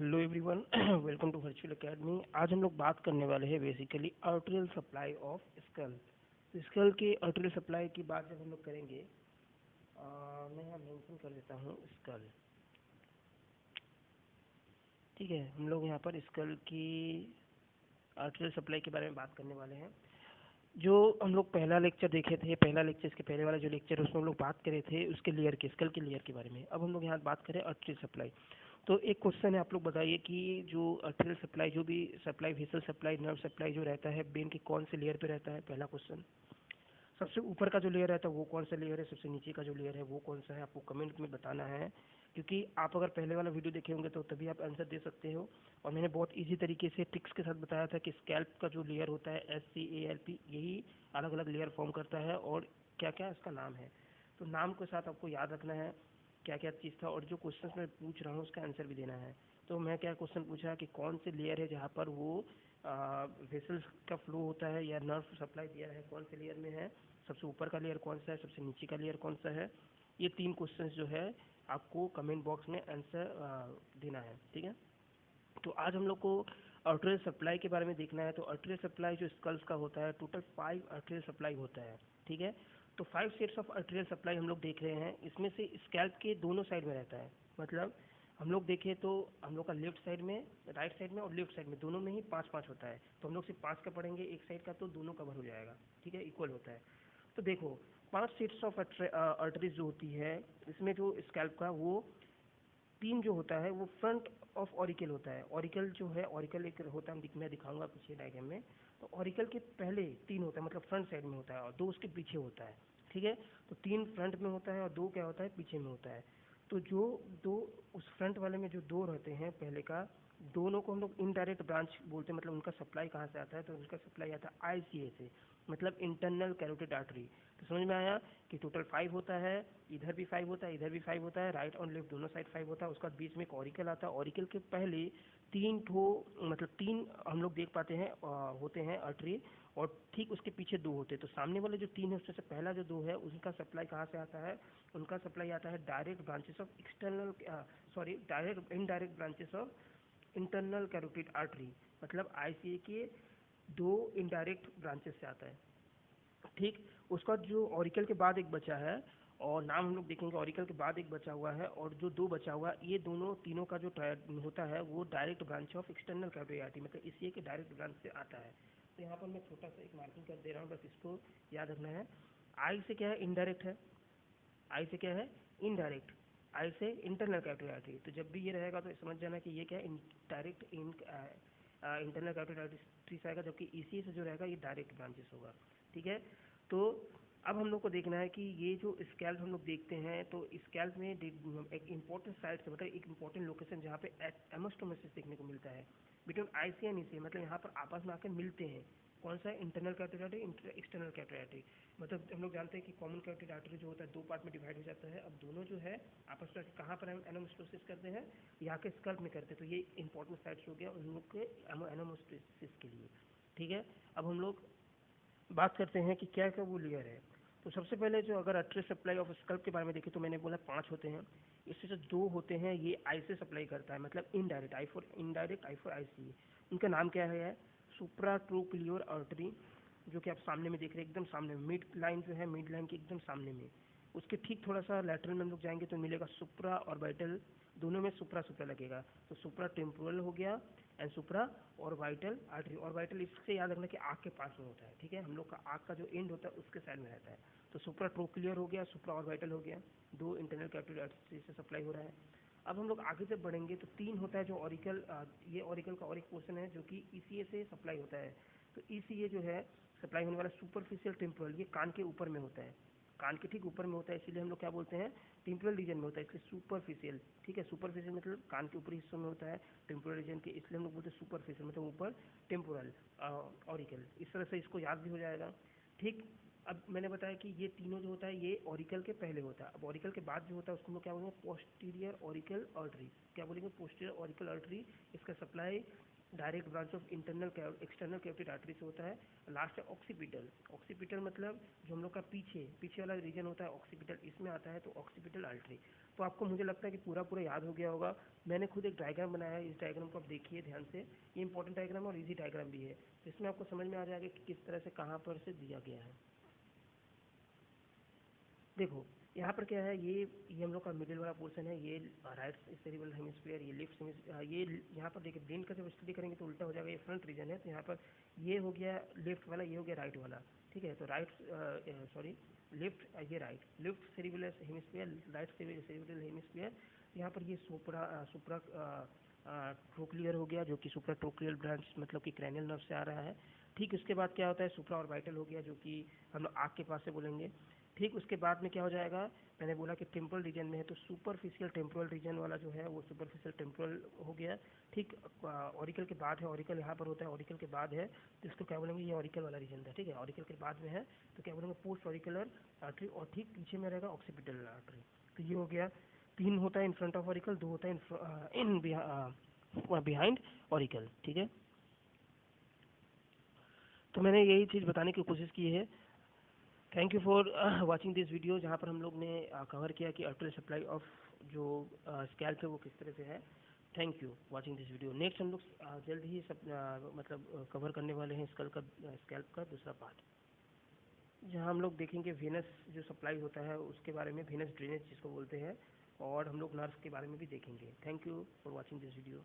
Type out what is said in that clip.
Hello everyone, welcome to virtual academy. आज हम लोग बात करने वाले हैं basically arterial supply of skull. तो स्कल के आर्टेरियल सप्लाई की बात जब हम लोग करेंगे, मैं यहाँ मेंशन कर देता हूँ स्कल। ठीक है, हम लोग यहाँ पर स्कल की आर्टेरियल सप्लाई के बारे में बात करने वाले हैं। जो हम लोग पहला लेक्चर देखे थे, पहला लेक्चर इसके पहले वाला जो लेक्चर उसमें हम लोग बात करे थे उसके लेयर के, स्कल के लेयर के बारे में। अब हम लोग यहाँ बात करें आर्टेरियल सप्लाई। तो एक क्वेश्चन है, आप लोग बताइए कि जो आर्टेरियल सप्लाई, जो भी supply, vessel supply, nerve supply जो रहता है ब्रेन के कौन से लेयर पे रहता है? पहला क्वेश्चन। सबसे ऊपर का जो लेयर रहता है वो कौन सा लेयर है? सबसे नीचे का जो लेयर है वो कौन सा है? आपको कमेंट में बताना है, क्योंकि आप अगर पहले वाला वीडियो देखे होंगे तो तभी आप आंसर दे सकते हो। और मैंने बहुत इजी तरीके से ट्रिक्स के साथ बताया था कि स्कैल्प का जो लेयर होता है SCALP, यही अलग अलग लेयर फॉर्म करता है और क्या क्या इसका नाम है। तो नाम के साथ आपको याद रखना है क्या क्या चीज़ था, और जो क्वेश्चन मैं पूछ रहा हूँ उसका आंसर भी देना है। तो मैं क्या क्वेश्चन पूछा कि कौन से लेयर है जहाँ पर वो वेसल्स का फ्लो होता है या नर्व सप्लाई दिया है, कौन से लेयर में है, सबसे ऊपर का लेयर कौन सा है, सबसे नीचे का लेयर कौन सा है। ये 3 क्वेश्चंस जो है आपको कमेंट बॉक्स में आंसर देना है। ठीक है, तो आज हम लोग को आर्टेरियल सप्लाई के बारे में देखना है। तो आर्टेरियल सप्लाई जो स्कल्स का होता है, टोटल 5 आर्टेरियल सप्लाई होता है। ठीक है, तो 5 सेट्स ऑफ आर्टेरियल सप्लाई हम लोग देख रहे हैं। इसमें से स्कैल्प के दोनों साइड में रहता है, मतलब हम लोग देखें तो हम लोग का लेफ्ट साइड में, राइट साइड में और लेफ्ट साइड में दोनों में ही 5-5 होता है। तो हम लोग सिर्फ 5 का पढ़ेंगे एक साइड का, तो दोनों कवर हो जाएगा। ठीक है, इक्वल होता है। तो देखो, 5 सेट्स ऑफ आर्टरीज जो होती है, इसमें जो स्कैल्प का वो 3 जो होता है वो फ्रंट ऑफ ऑरिकल होता है। ऑरिकल जो है, ऑरिकल एक होता है, मैं दिखाऊंगा पीछे डायग्राम में। तो ऑरिकल के पहले 3 होता है, मतलब फ्रंट साइड में होता है, और 2 उसके पीछे होता है। ठीक है, तो 3 फ्रंट में होता है और 2 क्या होता है, पीछे में होता है। तो जो 2 उस फ्रंट वाले में जो 2 रहते हैं पहले का, दोनों को हम लोग इनडायरेक्ट ब्रांच बोलते हैं। मतलब उनका सप्लाई कहाँ से आता है? तो उनका सप्लाई आता है ICA से, मतलब इंटरनल कैरोटिड आर्टरी। तो समझ में आया कि टोटल 5 होता है, इधर भी 5 होता है, इधर भी 5 होता है, राइट और लेफ्ट दोनों साइड 5 होता है। उसका बीच में एक ऑरिकल आता है। ऑरिकल के पहले 3 ठो, मतलब 3 हम लोग देख पाते हैं होते हैं आर्टरी, और ठीक उसके पीछे 2 होते हैं। तो सामने वाले जो 3 है उसमें से पहला जो 2 है उनका सप्लाई कहाँ से आता है? उनका सप्लाई आता है direct branches of external, sorry, direct indirect branches of internal carotid artery, मतलब ICA के 2 इनडायरेक्ट ब्रांचेस से आता है। ठीक, उसका जो ऑरिकल के बाद एक बचा है, और नाम हम लोग देखेंगे, ऑरिकल के बाद एक बचा हुआ है, और जो 2 बचा हुआ, ये दोनों तीनों का जो होता है वो direct branch of external carotid artery, मतलब इसी के डायरेक्ट ब्रांच से आता है। तो यहाँ पर मैं छोटा सा एक मार्किंग कर दे रहा हूँ, बस इसको याद रखना है। आई से क्या है? इनडायरेक्ट है। आई से क्या है? इनडायरेक्ट। आई से इंटरनल कैरोटिड आर्टरी। तो जब भी ये रहेगा तो समझ जाना कि ये क्या है, डायरेक्ट इंटरनल कैरोटिड आर्टरी से आएगा, जबकि ECA से जो रहेगा ये डायरेक्ट ब्रांचेस होगा। ठीक है, तो अब हम लोग को देखना है कि ये जो स्कैल्प हम लोग देखते हैं, तो स्कैल्प में एक इंपॉर्टेंट साइट से, मतलब एक इंपॉर्टेंट लोकेशन जहाँ पे एमोस्टोमोसिस देखने को मिलता है बिटवीन ICA एंड ECA, मतलब यहाँ पर आपस में आकर मिलते हैं। कौन सा है? Internal carotid artery, external carotid artery. मतलब हम लोग जानते हैं कि कॉमन कैरोटिड आर्टरी जो होता है 2 पार्ट में डिवाइड हो जाता है। अब दोनों जो है आपस में कहाँ पर एनामोस्टोसिस करते हैं? यहाँ के स्कल्प में करते हैं। तो ये इंपॉर्टेंट साइट्स हो गया उन लोग के एनामोस्टोसिस के लिए। ठीक है, अब हम लोग बात करते हैं कि क्या क्या वो लेयर है। तो सबसे पहले जो, अगर आर्टरी सप्लाई ऑफ स्कल्प के बारे में देखें तो मैंने बोला 5 होते हैं। इससे जो 2 होते हैं ये आई से सप्लाई करता है, मतलब indirect, I for indirect, I for ICA। उनका नाम क्या है? सुप्राट्रोक्लियर आर्टरी, जो कि आप सामने में देख रहे हैं, एकदम सामने मिड लाइन जो है, मिड लाइन के एकदम सामने में। उसके ठीक थोड़ा सा लेटरल में हम लोग जाएंगे तो मिलेगा सुप्रा ऑर्बिटल, दोनों में सुप्रा सुप्रा लगेगा। तो सुप्रा टेम्पोरल हो गया and supra orbital artery. Orbital इससे याद रखना कि आँख के पास में होता है। ठीक है, हम लोग का आँख का जो एंड होता है उसके साइड में रहता है। तो सुप्रा ट्रोक्लियर हो गया, सुप्रा ऑर्बिटल हो गया, 2 इंटरनल कैरोटिड आर्टरी से सप्लाई हो रहा है। अब हम लोग आगे जब बढ़ेंगे तो 3 होता है जो ऑरिकल, ये ऑरिकल का और एक पोर्शन है जो कि ECA से सप्लाई होता है। तो ECA जो है सप्लाई होने वाला सुपरफिशियल टेम्पोरल, ये कान के ऊपर में होता है, कान के ठीक ऊपर में होता है, इसीलिए हम लोग क्या बोलते हैं? टेम्पोरल रीजन में होता है, इसलिए सुपरफिशियल। ठीक है, सुपरफिशियल मतलब कान के ऊपरी हिस्सों में होता है, टेम्पोरल रीजन के, इसलिए हम लोग बोलते हैं सुपरफिशियल, मतलब ऊपर टेम्पोरल ऑरिकल। इस तरह से इसको याद भी हो जाएगा। ठीक, अब मैंने बताया कि ये तीनों जो होता है ये ऑरिकल के पहले होता है। अब ऑरिकल के बाद जो होता है उसको हम लोग क्या बोलेंगे? Posterior auricle artery. क्या बोलेंगे? Posterior auricle artery. इसका supply direct branch of external carotid artery से होता है। लास्ट है ऑक्सीपिटल। ऑक्सीपिटल मतलब जो हम लोग का पीछे वाला रीजन होता है ऑक्सीपिटल, इसमें आता है तो ऑक्सीपिटल आर्टरी। तो आपको मुझे लगता है कि पूरा याद हो गया होगा। मैंने खुद एक डायग्राम बनाया है, इस डायग्राम को आप देखिए ध्यान से। ये इंपॉर्टेंट डायग्राम और इजी डायग्राम भी है, तो इसमें आपको समझ में आ जाएगा कि किस तरह से कहाँ पर से दिया गया है। देखो यहाँ पर क्या है, ये हम लोग का मिडिल वाला पोर्शन है, ये राइट सेरिब्रल हेमिस्फीयर, ये लेफ्ट ये यहाँ पर देखिए ब्रेन का जब स्टडी करेंगे तो उल्टा हो जाएगा, ये फ्रंट रीजन है, तो यहाँ पर ये हो गया लेफ्ट वाला, ये हो गया राइट वाला, ठीक है। तो लेफ्ट, ये left cerebral hemisphere, right cerebral hemisphere. यहाँ पर ये सुप्रा ट्रोक्लियर हो गया, जो कि सुप्रा ट्रोक्लियर ब्रांच मतलब कि क्रैनियल नर्व से आ रहा है। ठीक उसके बाद क्या होता है, सुप्रा ऑर्बिटल हो गया, जो कि हम लोग आँख के पास से बोलेंगे। ठीक उसके बाद में क्या हो जाएगा, मैंने बोला कि टेम्पोरल रीजन में है, तो सुपरफिशियल टेम्पोरल रीजन वाला जो है वो सुपरफिशियल टेम्पोरल हो गया। ठीक ऑरिकल के बाद है, ऑरिकल यहाँ पर होता है, ऑरिकल के बाद है तो इसको क्या बोलेंगे, ये ऑरिकल वाला रीजन था, ठीक है। ऑरिकल के बाद में है तो क्या बोलेंगे, पोस्ट ऑरिकुलर आर्टरी, और ठीक पीछे में रहेगा ऑक्सीपिटल आर्टरी। तो ये हो गया, 3 होता है इन फ्रंट ऑफ ऑरिकल, 2 होता है इन बिहाइंड ऑरिकल, ठीक है। तो मैंने यही चीज़ बताने की कोशिश की है। Thank you for watching this video, जहाँ पर हम लोग ने कवर किया कि आर्टरी सप्लाई ऑफ जो स्कैल्प है वो किस तरह से है। Thank you watching this video. Next हम लोग जल्द ही मतलब कवर करने वाले हैं स्कैल्प का दूसरा पार्ट, जहाँ हम लोग देखेंगे वेनस जो सप्लाई होता है उसके बारे में, वेनस ड्रेनेज जिसको बोलते हैं, और हम लोग नर्व के बारे में भी देखेंगे। Thank you for watching this video.